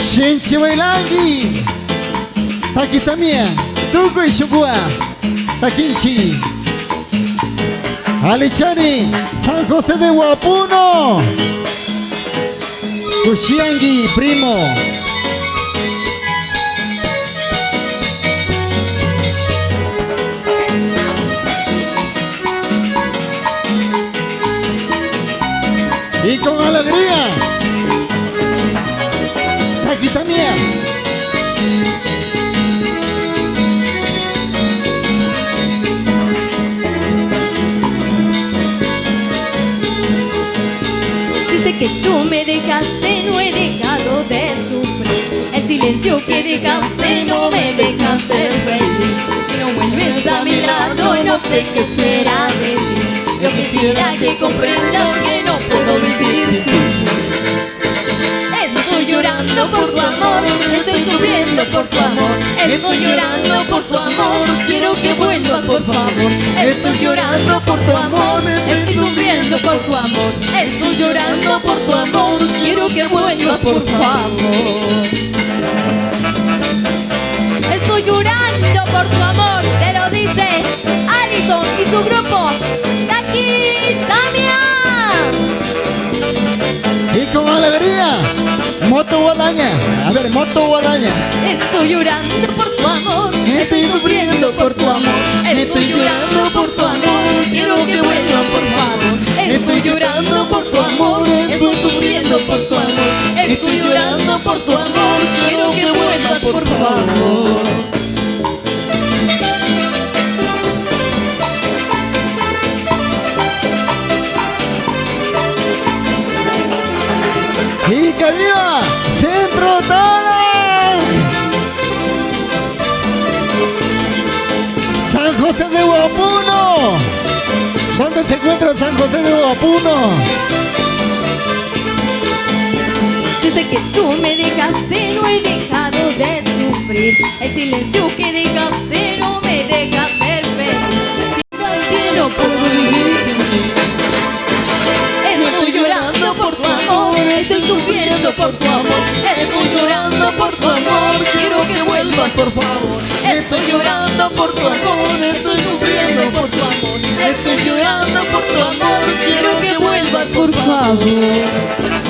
Shinchi bailangi, takitamia, tuko ishugua, takinchi, Alichari, San José de Huapuno, Kushiangi, primo. Y con alegría, aquí también. Desde que tú me dejaste no he dejado de sufrir. El silencio que dejaste no me deja ser feliz. Si no vuelves a mi lado no sé qué será de ti. Yo quisiera que comprendas que no puedo vivir sin ti. Estoy llorando por tu amor, estoy sufriendo por tu amor. Estoy llorando por tu amor, quiero que vuelvas por favor. Estoy llorando por tu amor, estoy sufriendo por tu amor. Estoy llorando por tu amor, quiero que vuelvas por favor. Estoy llorando por tu amor, te lo dice Alison y su grupo Taki Samia. Y con alegría, Moto Guadaña. A ver, Moto Guadaña. Estoy llorando por tu amor, estoy sufriendo por tu amor. Estoy llorando por tu amor, quiero que vuelvas por favor. Estoy llorando por tu amor, estoy sufriendo por tu amor. Estoy llorando por tu amor, quiero que vuelvas por favor. Y que viva Centro Tala. San José de Huapuno. ¿Dónde se encuentra San José de Huapuno? Desde que tú me dejaste no he dejado de sufrir. El silencio que dejaste no me deja ser feliz. Que no puedo vivir sin ti. Estoy llorando por tu amor, estoy sufriendo por tu amor. Estoy llorando por tu amor, quiero que vuelvas por favor. Estoy llorando por tu amor, estoy sufriendo por tu amor. Estoy llorando por tu amor, quiero que vuelvas por favor.